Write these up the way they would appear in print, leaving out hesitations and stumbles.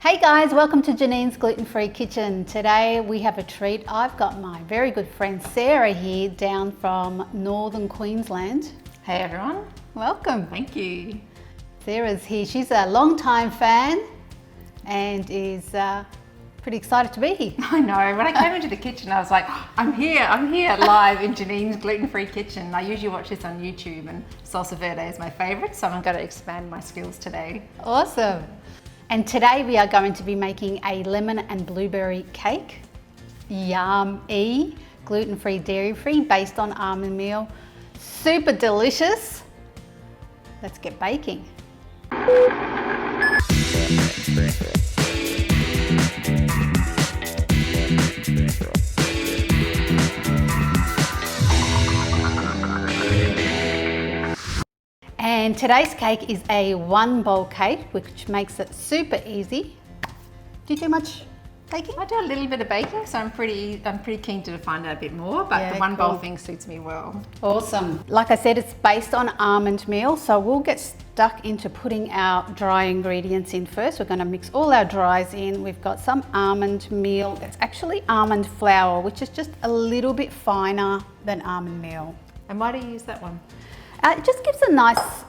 Hey guys, welcome to Janine's Gluten-Free Kitchen. Today we have a treat. I've got my very good friend Sarah here down from northern Queensland. Hey everyone. Welcome. Thank you. Sarah's here. She's a long-time fan and is pretty excited to be here. I know, when I came into the kitchen I was like, I'm here live in Janine's Gluten-Free Kitchen. I usually watch this on YouTube and salsa verde is my favorite, so I'm going to expand my skills today. Awesome. And today we are going to be making a lemon and blueberry cake. Yummy, gluten-free, dairy-free, based on almond meal. Super delicious. Let's get baking. And today's cake is a one bowl cake, which makes it super easy. Do you do much baking? I do a little bit of baking, so I'm pretty keen to find out a bit more, but the one bowl thing suits me well. Awesome. Like I said, it's based on almond meal, so we'll get stuck into putting our dry ingredients in first. We're going to mix all our dries in. We've got some almond meal. It's actually almond flour, which is just a little bit finer than almond meal. And why do you use that one? It just gives a nice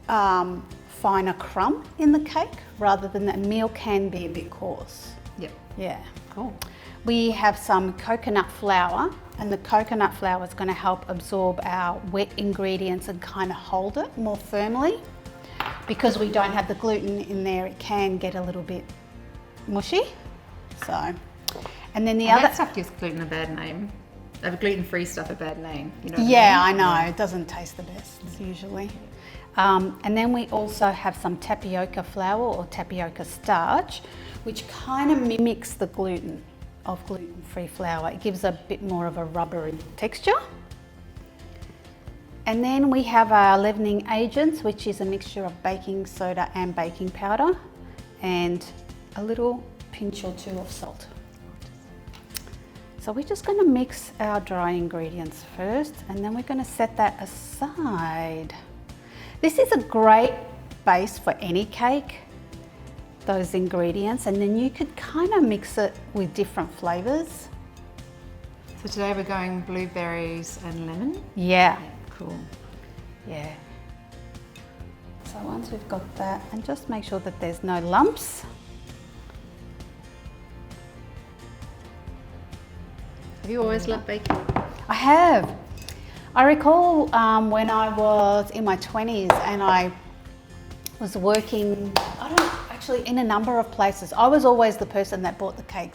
finer crumb in the cake, rather than that meal can be a bit coarse. Yep. Yeah. Cool. We have some coconut flour, and the coconut flour is going to help absorb our wet ingredients and kind of hold it more firmly. Because we don't have the gluten in there, it can get a little bit mushy. So, and then the other that stuff gives gluten a bad name. Gluten-free stuff a bad name. You know I know. It doesn't taste the best usually. And then we also have some tapioca flour or tapioca starch, which kind of mimics the gluten of gluten-free flour. It gives a bit more of a rubbery texture. And then we have our leavening agents, which is a mixture of baking soda and baking powder, and a little pinch or two of salt. So we're just going to mix our dry ingredients first, and then we're going to set that aside. This is a great base for any cake, those ingredients, and then you could kind of mix it with different flavors. So today we're going blueberries and lemon? Yeah. Cool. Yeah. So once we've got that, and just make sure that there's no lumps. Have you always loved baking? I have. I recall when I was in my 20s and I was working, actually in a number of places. I was always the person that bought the cake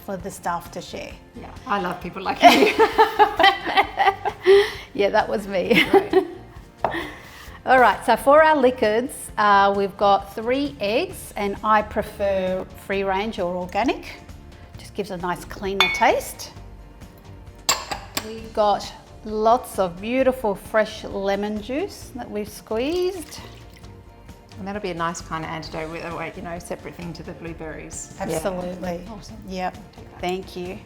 for the staff to share. Yeah, I love people like you. Yeah, that was me. Right. All right, so for our liquids, we've got 3 eggs, and I prefer free range or organic. Just gives a nice cleaner taste. We've got lots of beautiful fresh lemon juice that we've squeezed. And that'll be a nice kind of antidote with a separate thing to the blueberries. Absolutely. Yeah. Awesome. Yep. Thank you.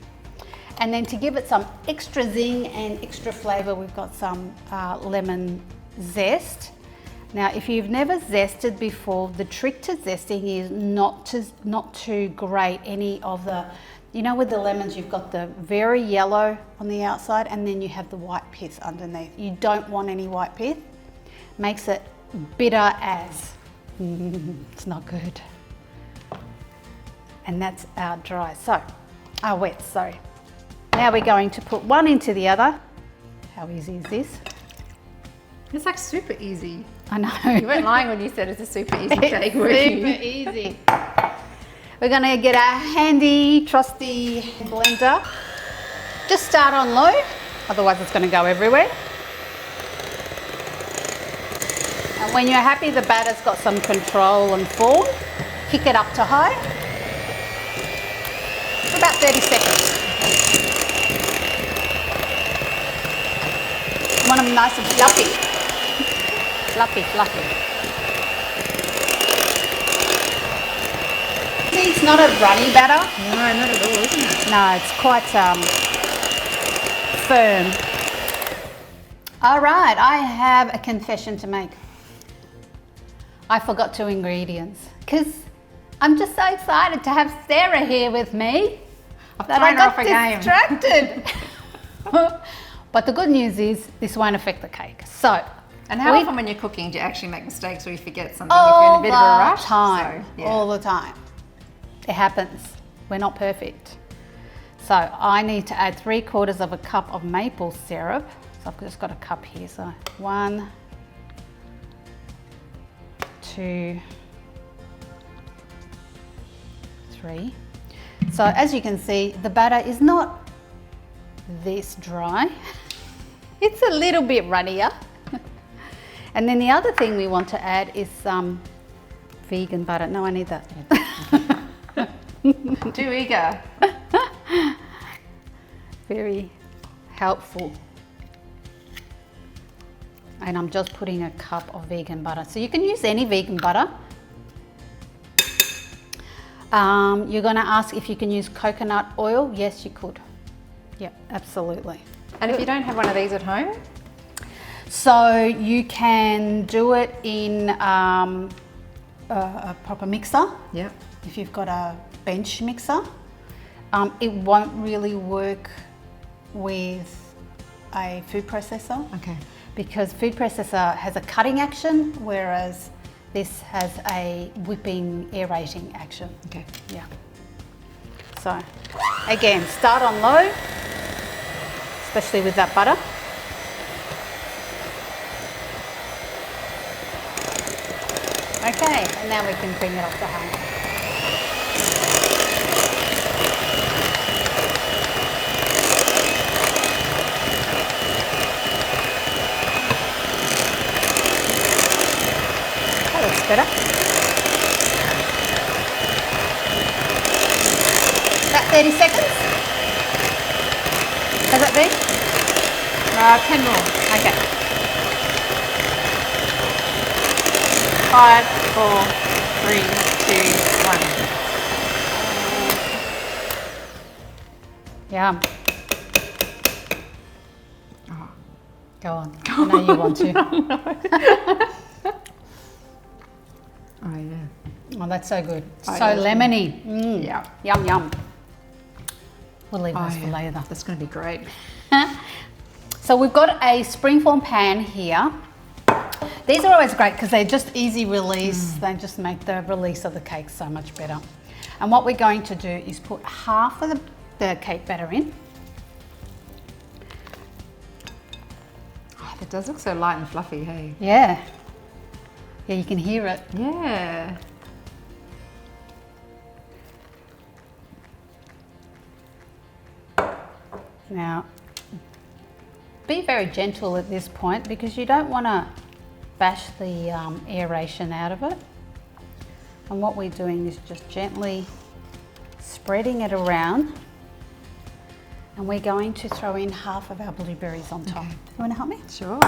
And then to give it some extra zing and extra flavour, we've got some lemon zest. Now, if you've never zested before, the trick to zesting is not to grate any of the. You know, with the lemons, you've got the very yellow on the outside, and then you have the white pith underneath. You don't want any white pith. Makes it bitter as. It's not good. And that's our dry. Wet, sorry. Now we're going to put one into the other. How easy is this? It's like super easy. I know. You weren't lying when you said it's a super easy cake. Super easy. We're going to get our handy, trusty blender. Just start on low, otherwise it's going to go everywhere. And when you're happy the batter's got some control and form, kick it up to high for about 30 seconds. You want them nice and fluffy. Fluffy. It's not a runny batter. No, not at all, isn't it? No, it's quite firm. All right, I have a confession to make. I forgot 2 ingredients because I'm just so excited to have Sarah here with me I've that thrown I her off got a game. distracted. But the good news is this won't affect the cake. So, And how we- often when you're cooking do you actually make mistakes or you forget something if you're in a bit of a rush? Time, So, yeah. all the time. It happens. We're not perfect. So I need to add 3/4 cup of maple syrup. So I've just got a cup here. So 1, 2, 3. So as you can see, the batter is not this dry. It's a little bit runnier. And then the other thing we want to add is some vegan butter. No, I need that. Too eager. Very helpful. And I'm just putting a cup of vegan butter. So you can use any vegan butter. You're going to ask if you can use coconut oil. Yes, you could. Yeah, absolutely. And if you don't have one of these at home? So you can do it in a proper mixer. Yeah. If you've got a bench mixer. It won't really work with a food processor. Okay. Because food processor has a cutting action, whereas this has a whipping, aerating action. Okay. Yeah. So, again, start on low, especially with that butter. Okay, and now we can bring it off the hanger. That looks better. About 30 seconds? Has that been? 10 more. Okay. 5, 4, 3, 2, 1. Yum. Oh. Go on. I know you want to. Oh yeah. Oh, that's so good. Oh, So yeah. lemony. Mm. Yeah. Yum, yum. We'll leave Oh, those for yeah. later. That's going to be great. So we've got a springform pan here. These are always great because they're just easy release. They just make the release of the cake so much better. And what we're going to do is put half of the cake batter in. Oh, that does look so light and fluffy, hey? Yeah. Yeah, you can hear it. Yeah. Now, be very gentle at this point because you don't want to bash the aeration out of it. And what we're doing is just gently spreading it around. And we're going to throw in half of our blueberries on top. Okay. You want to help me? Sure.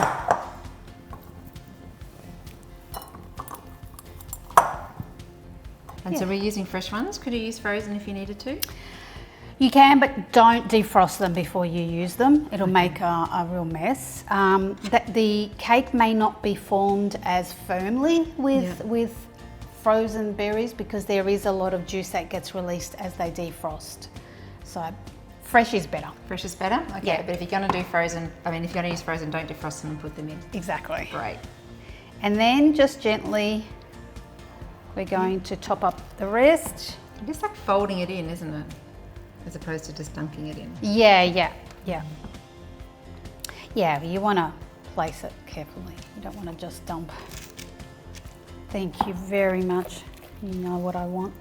And so Yeah. we're using fresh ones. Could you use frozen if you needed to? You can, but don't defrost them before you use them. It'll make a real mess. The cake may not be formed as firmly with frozen berries because there is a lot of juice that gets released as they defrost. So fresh is better. Fresh is better? Okay, Yeah. but if you're going to do frozen, if you're going to use frozen, don't defrost them and put them in. Exactly. Great. And then just gently, we're going to top up the rest. Just like folding it in, isn't it? As opposed to just dunking it in. Yeah. Yeah, but you want to place it carefully. You don't want to just dump. Thank you very much. You know what I want.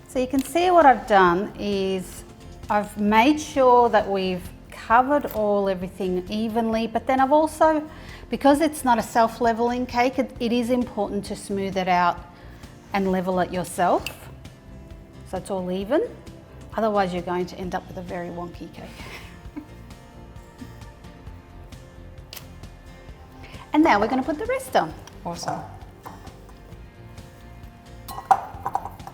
So you can see what I've done is I've made sure that we've covered everything evenly, but then I've also, because it's not a self-leveling cake, it is important to smooth it out and level it yourself so it's all even. Otherwise you're going to end up with a very wonky cake. And now we're going to put the rest on. Awesome.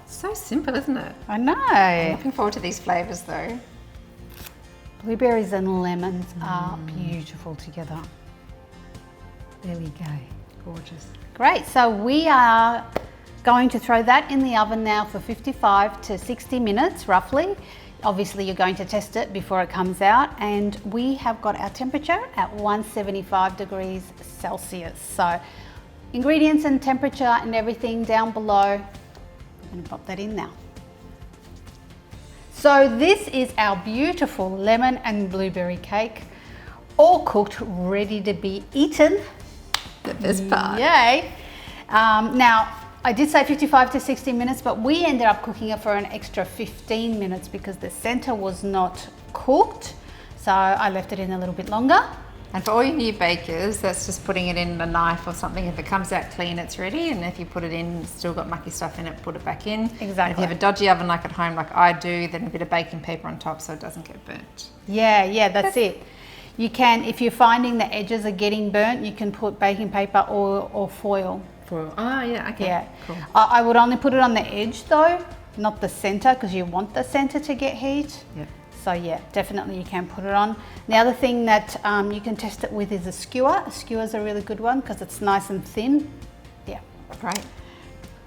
So simple, isn't it? I know. I'm looking forward to these flavours though. Blueberries and lemons are beautiful together. There we go. Gorgeous. Great, so we are going to throw that in the oven now for 55 to 60 minutes roughly. Obviously you're going to test it before it comes out, and we have got our temperature at 175 degrees Celsius. So ingredients and temperature and everything down below. I'm going to pop that in now. So this is our beautiful lemon and blueberry cake, all cooked, ready to be eaten. The best part. Yay. Now, I did say 55 to 60 minutes, but we ended up cooking it for an extra 15 minutes because the center was not cooked. So I left it in a little bit longer. And for all you new bakers, that's just putting it in a knife or something. If it comes out clean, it's ready. And if you put it in, it's still got mucky stuff in it, put it back in. Exactly. And if you have a dodgy oven like at home, like I do, then a bit of baking paper on top so it doesn't get burnt. Yeah, that's it. You can, if you're finding the edges are getting burnt, you can put baking paper or foil. Oh, yeah, okay. Yeah. Cool. I would only put it on the edge though, not the center, because you want the center to get heat. Yeah. So yeah, definitely you can put it on. The other thing that you can test it with is a skewer. A skewer is a really good one because it's nice and thin. Yeah. Great.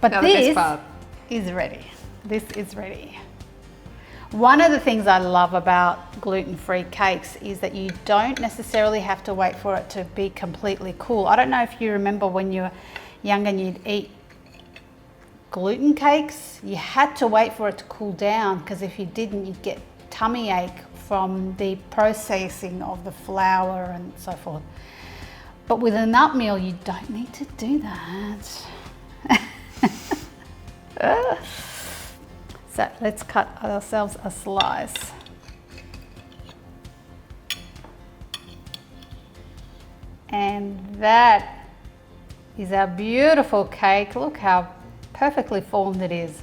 But Now the best this part. is ready. This is ready. One of the things I love about gluten-free cakes is that you don't necessarily have to wait for it to be completely cool. I don't know if you remember when you were young and you'd eat gluten cakes, you had to wait for it to cool down, because if you didn't, you'd get tummy ache from the processing of the flour and so forth. But with a nut meal, you don't need to do that. So let's cut ourselves a slice. And that is our beautiful cake. Look how perfectly formed it is.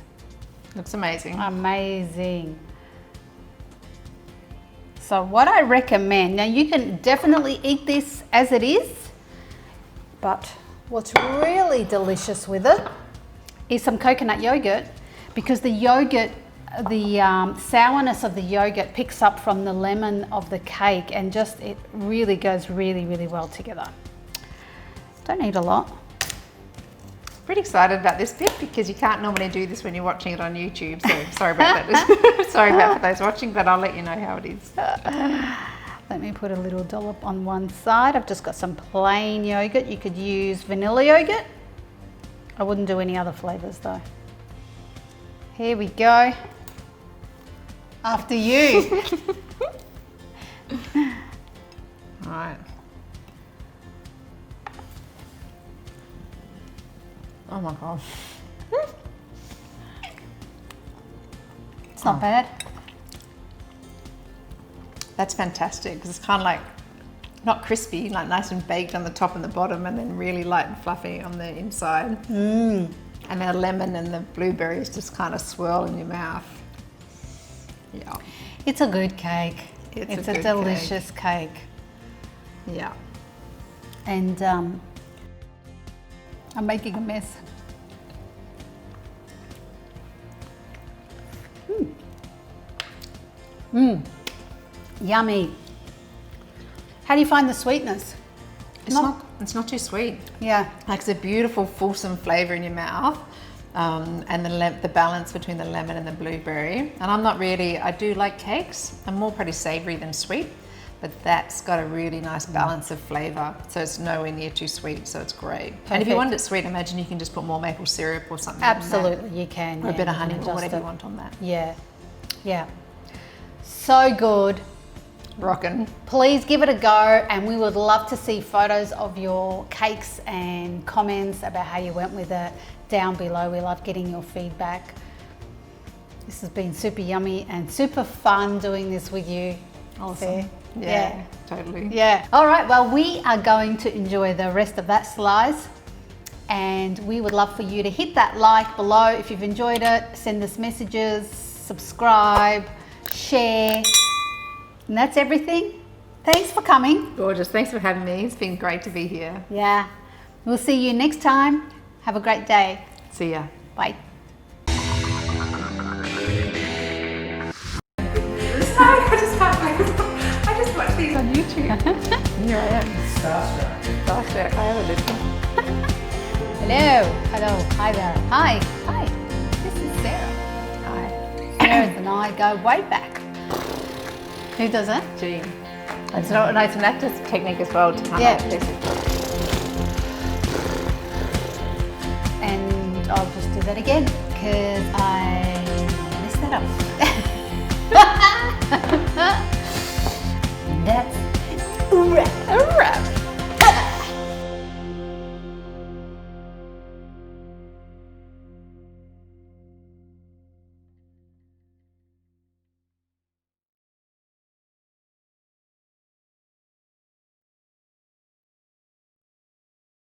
Looks amazing. Amazing. So what I recommend, now you can definitely eat this as it is, but what's really delicious with it is some coconut yogurt, because the yogurt, the sourness of the yogurt picks up from the lemon of the cake, and just it really goes really, really well together. Don't need a lot. Pretty excited about this bit because you can't normally do this when you're watching it on YouTube, so sorry about that. Sorry about for those watching, but I'll let you know how it is. Let me put a little dollop on one side. I've just got some plain yogurt. You could use vanilla yogurt. I wouldn't do any other flavors though. Here we go. After you. All right. Oh my God. It's not bad. That's fantastic because it's kind of like not crispy, like nice and baked on the top and the bottom, and then really light and fluffy on the inside. And the lemon and the blueberries just kind of swirl in your mouth. Yeah. It's a good cake. It's a good delicious cake. Yeah. And I'm making a mess. Yummy. How do you find the sweetness? It's not too sweet. Yeah. Like it's a beautiful, fulsome flavour in your mouth, and the balance between the lemon and the blueberry. And I'm not really, I do like cakes. I'm more pretty savoury than sweet, but that's got a really nice balance of flavour. So it's nowhere near too sweet, so it's great. Perfect. And if you want it sweet, imagine you can just put more maple syrup or something. Absolutely, you can. Or a yeah, bit of you honey can or whatever adjust you want on that. Yeah. Yeah. So good. Rockin'. Please give it a go, and we would love to see photos of your cakes and comments about how you went with it down below. We love getting your feedback. This has been super yummy and super fun doing this with you. Awesome. Yeah, totally. Yeah. All right, well, we are going to enjoy the rest of that slice, and we would love for you to hit that like below if you've enjoyed it, send us messages, subscribe, share. And that's everything. Thanks for coming. Gorgeous. Thanks for having me. It's been great to be here. Yeah. We'll see you next time. Have a great day. See ya. Bye. I just can't Starstruck. Starstruck. I have a little. Hello, hi there. Hi, this is Sarah. Hi. Sarah and I go way back. Who does that? Gee. It's not nice, and that's a technique as well to cut Yeah. out pieces. And I'll just do that again because I